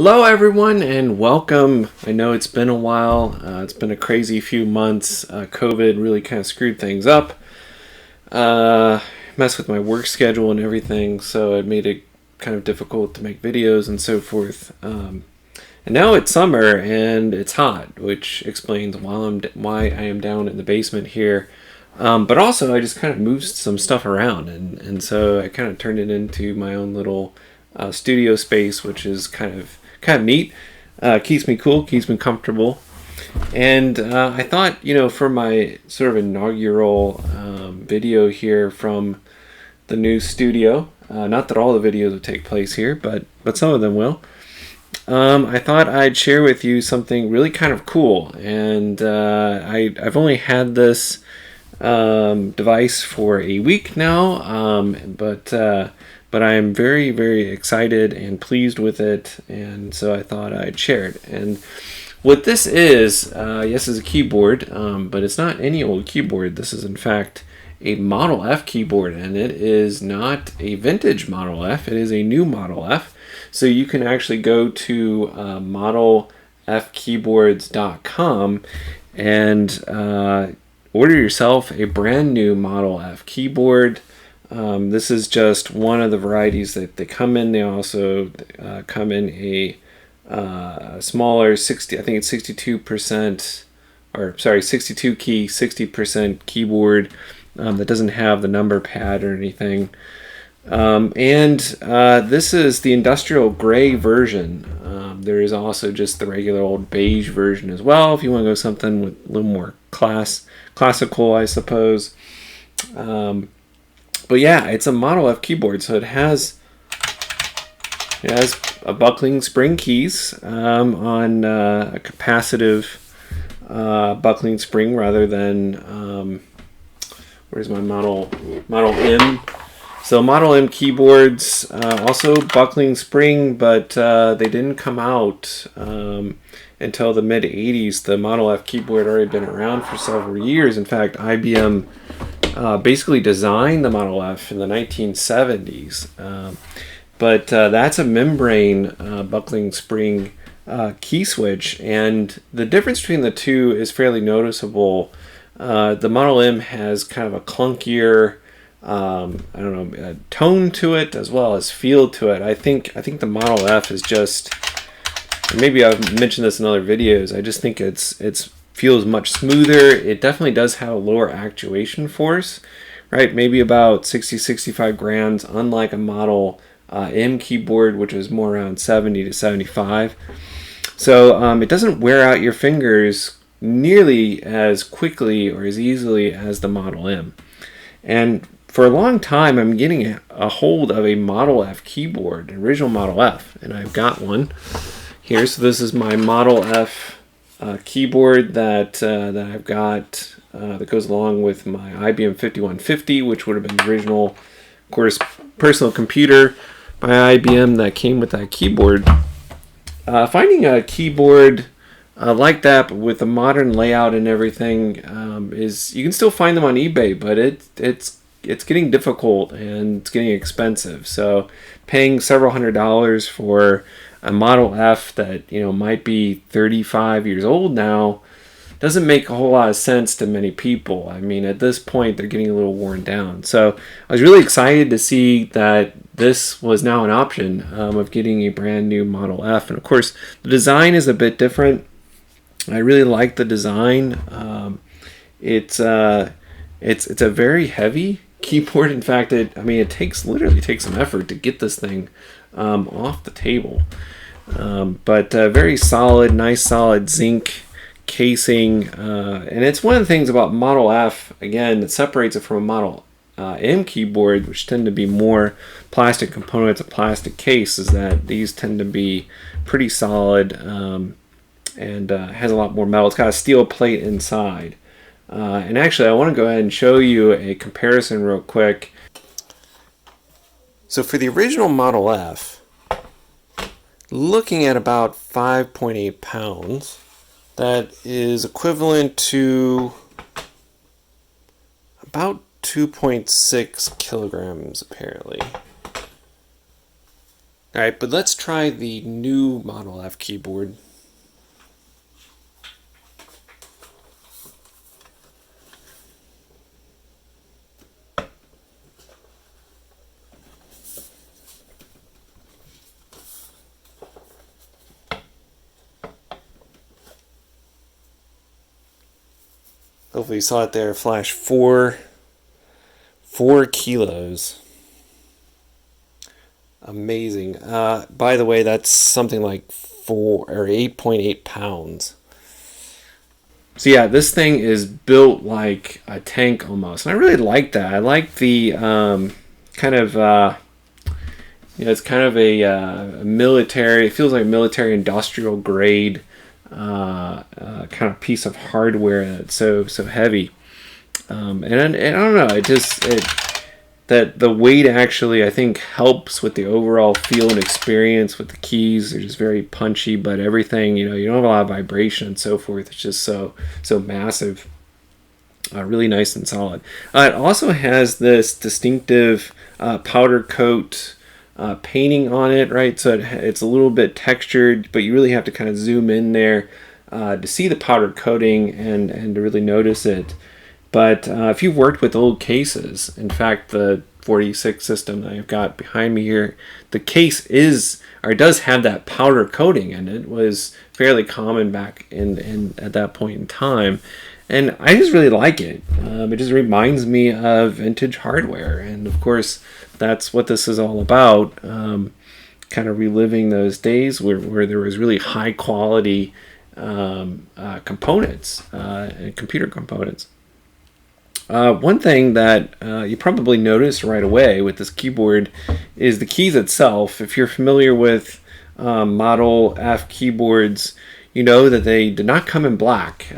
Hello everyone and welcome. I know it's been a while. It's been a crazy few months. COVID really kind of screwed things up. Messed with my work schedule and everything, so it made it kind of difficult to make videos and so forth. And now it's summer and it's hot, which explains why I am down in the basement here. But also I just kind of moved some stuff around and so I kind of turned it into my own little studio space, which is kind of neat. Keeps me cool, keeps me comfortable. And I thought, for my sort of inaugural video here from the new studio, not that all the videos will take place here, but some of them will. I thought I'd share with you something really kind of cool. And I've only had this device for a week now, but I am very, very excited and pleased with it, and so I thought I'd share it. And what this is, yes, is a keyboard, but it's not any old keyboard. This is, in fact, a Model F keyboard, and it is not a vintage Model F. It is a new Model F. So you can actually go to modelfkeyboards.com and order yourself a brand new Model F keyboard. This is just one of the varieties that they come in. They also come in a smaller 60, I think it's 62%, or sorry, 62 key, 60% keyboard that doesn't have the number pad or anything. This is the industrial gray version. There is also just the regular old beige version as well, if you want to go something with a little more classical, I suppose. But yeah, it's a Model F keyboard, so it has a buckling spring keys on a capacitive buckling spring rather than where's my Model M? So Model M keyboards also buckling spring, but they didn't come out until the mid '80s. The Model F keyboard had already been around for several years. In fact, IBM basically designed the Model F in the 1970s. But that's a membrane buckling spring key switch, and the difference between the two is fairly noticeable. The Model M has kind of a clunkier, tone to it as well as feel to it. I think the Model F is just, maybe I've mentioned this in other videos, I just think it's feels much smoother. It definitely does have a lower actuation force, right? Maybe about 60-65 grams, unlike a Model M keyboard, which is more around 70 to 75. So it doesn't wear out your fingers nearly as quickly or as easily as the Model M. And for a long time, I'm getting a hold of a Model F keyboard, an original Model F, and I've got one here. So this is my Model F keyboard that I've got that goes along with my IBM 5150, which would have been the original, of course, personal computer by IBM that came with that keyboard. Finding a keyboard like that, but with a modern layout and everything, is, you can still find them on eBay, but it's getting difficult and it's getting expensive. So paying several $100s for a Model F that might be 35 years old now doesn't make a whole lot of sense to many people. I mean, at this point, they're getting a little worn down. So I was really excited to see that this was now an option of getting a brand new Model F. And of course, the design is a bit different. I really like the design. It's a very heavy keyboard. In fact, it literally takes some effort to get this thing off the table. But very solid, nice solid zinc casing. And it's one of the things about Model F, again, that separates it from a Model M keyboard, which tend to be more plastic components, a plastic case, is that these tend to be pretty solid and has a lot more metal. It's got a steel plate inside. And actually, I want to go ahead and show you a comparison real quick. So for the original Model F, looking at about 5.8 pounds, that is equivalent to about 2.6 kilograms, apparently. All right, but let's try the new Model F keyboard. Hopefully you saw it there, flash 4 kilos. Amazing. By the way, that's something like 8.8 pounds. So yeah, this thing is built like a tank almost, and I really like that. I like the kind of it's kind of a military. It feels like military industrial grade kind of piece of hardware that's so heavy. And I don't know. That the weight actually, I think, helps with the overall feel and experience with the keys. They're just very punchy, but everything, you don't have a lot of vibration and so forth. It's just so massive. Really nice and solid. It also has this distinctive powder coat painting on it, right? So it's a little bit textured, but you really have to kind of zoom in there to see the powder coating and to really notice it. But if you've worked with old cases, in fact, the 46 system that I've got behind me here, the case does have that powder coating, and it was fairly common back in at that point in time. And I just really like it. It just reminds me of vintage hardware, and of course, that's what this is all about. Kind of reliving those days where there was really high quality components and computer components. One thing that you probably noticed right away with this keyboard is the keys itself. If you're familiar with Model F keyboards, you know that they did not come in black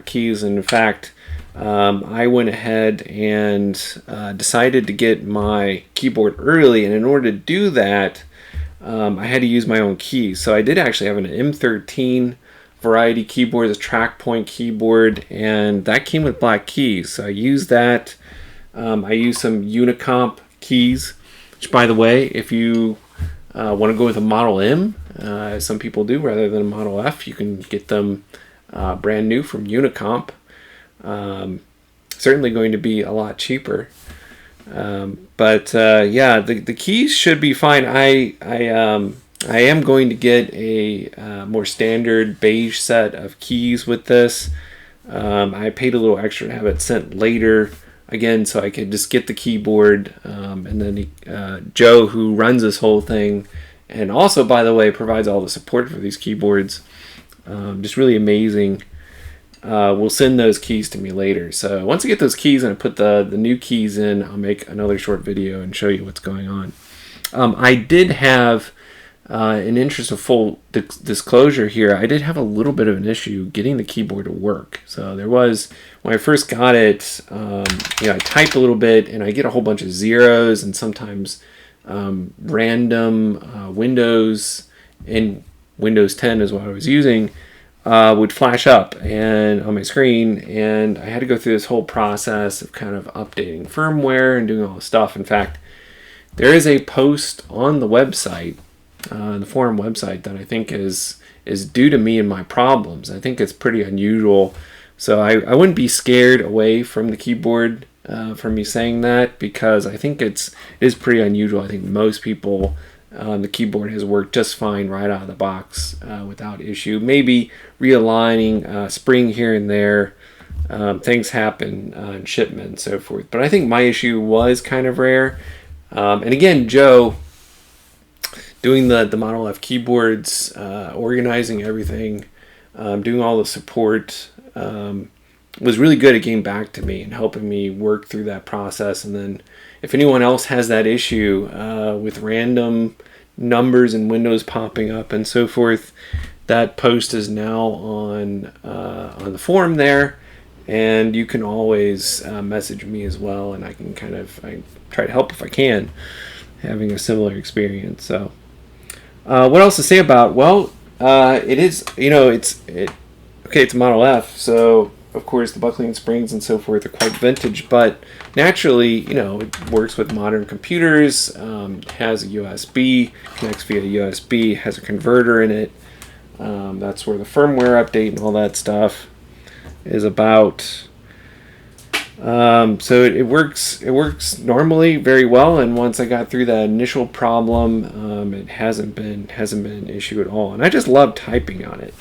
keys. And in fact, I went ahead and decided to get my keyboard early, and in order to do that, I had to use my own keys. So I did actually have an M13 variety keyboard, a track point keyboard, and that came with black keys. So I used that. I used some Unicomp keys, which, by the way, if you want to go with a Model M, as some people do, rather than a Model F, you can get them brand new from Unicomp. Certainly going to be a lot cheaper. But yeah, the keys should be fine. I am going to get a more standard beige set of keys with this. I paid a little extra to have it sent later, again, so I could just get the keyboard. And then Joe, who runs this whole thing, and also, by the way, provides all the support for these keyboards, just really amazing. Will send those keys to me later. So once I get those keys and I put the new keys in, I'll make another short video and show you what's going on. I did have... in interest of full disclosure here, I did have a little bit of an issue getting the keyboard to work. So there was, when I first got it, I type a little bit and I get a whole bunch of zeros and sometimes random Windows, and Windows 10 is what I was using, would flash up and on my screen, and I had to go through this whole process of kind of updating firmware and doing all this stuff. In fact, there is a post on the website, the forum website, that I think is due to me and my problems. I think it's pretty unusual. So I wouldn't be scared away from the keyboard from me saying that, because I think it is pretty unusual. I think most people, the keyboard has worked just fine right out of the box without issue. Maybe realigning spring here and there. Things happen in shipment and so forth. But I think my issue was kind of rare. And again, Joe, doing the Model F keyboards, organizing everything, doing all the support, was really good at getting back to me and helping me work through that process. And then if anyone else has that issue with random numbers and windows popping up and so forth, that post is now on the forum there, and you can always message me as well, and I try to help if I can, having a similar experience. So what else to say about? Well, it is, it's a Model F, so of course, the buckling springs and so forth are quite vintage, but naturally, you know, it works with modern computers, has a USB, connects via USB, has a converter in it. That's where the firmware update and all that stuff is about. So it works normally very well, and once I got through that initial problem, it hasn't been an issue at all, and I just love typing on it.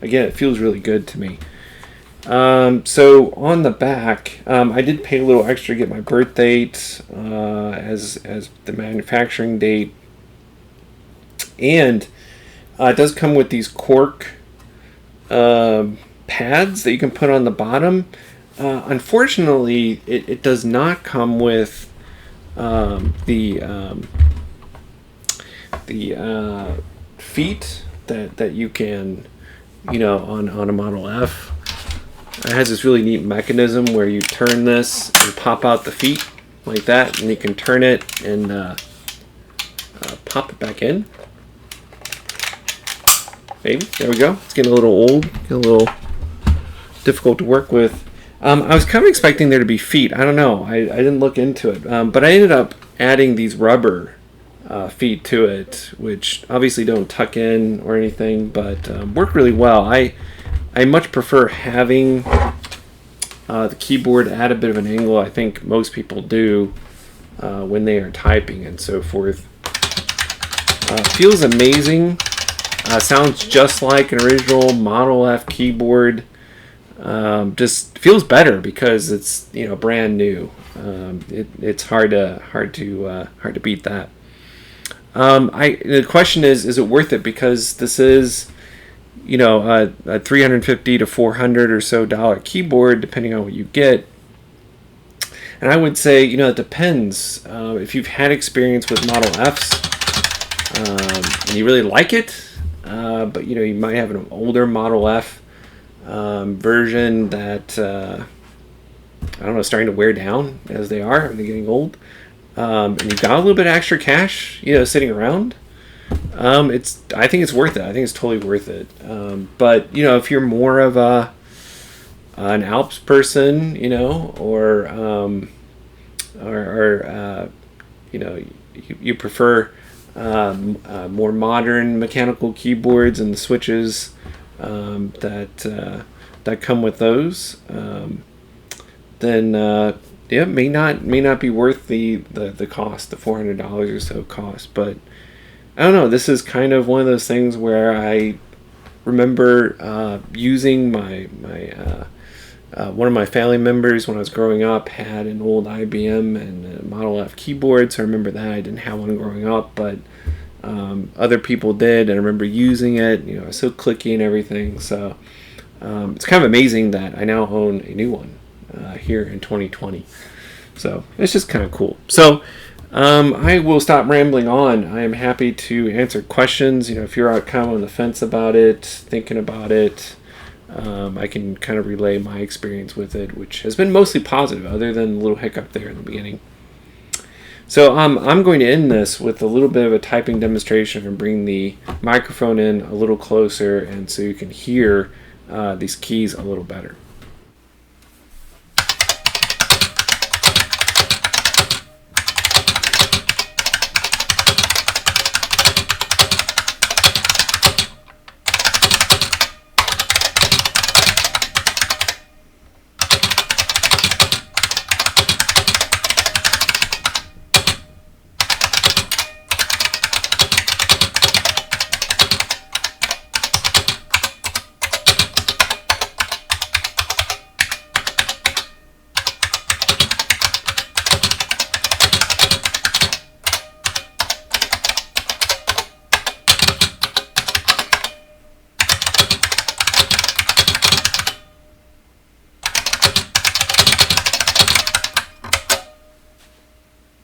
Again, it feels really good to me. So on the back, I did pay a little extra to get my birth date as the manufacturing date, and it does come with these cork pads that you can put on the bottom. Unfortunately, it does not come with the feet that you can, you know, on a Model F. It has this really neat mechanism where you turn this and pop out the feet like that, and you can turn it and pop it back in. Maybe. There we go. It's getting a little old, getting a little difficult to work with. I was kind of expecting there to be feet. I don't know. I didn't look into it. But I ended up adding these rubber feet to it, which obviously don't tuck in or anything, but work really well. I much prefer having the keyboard at a bit of an angle. I think most people do when they are typing and so forth. Feels amazing. Sounds just like an original Model F keyboard. Just feels better because it's, you know, brand new. It's hard to beat that. The question is it worth it? Because this is, you know, a $350 to $400 or so keyboard, depending on what you get. And I would say, you know, it depends. If you've had experience with Model Fs and you really like it, but you know, you might have an older Model F version that I don't know, starting to wear down as they are, and they're getting old, and you've got a little bit of extra cash, you know, sitting around. I think it's worth it. I think it's totally worth it. But you know, if you're more of an Alps person, you know, or you know, you prefer more modern mechanical keyboards and the switches that come with those, then yeah, may not be worth the cost, the $400 or so cost. But I don't know. This is kind of one of those things where I remember using my one of my family members when I was growing up had an old IBM and a Model F keyboard, so I remember that. I didn't have one growing up, but other people did, and I remember using it. You know, it was so clicky and everything. So it's kind of amazing that I now own a new one here in 2020. So it's just kind of cool. So I will stop rambling on. I am happy to answer questions. You know, if you're kind of on the fence about it, thinking about it, I can kind of relay my experience with it, which has been mostly positive, other than a little hiccup there in the beginning. So I'm going to end this with a little bit of a typing demonstration and bring the microphone in a little closer, and so you can hear these keys a little better.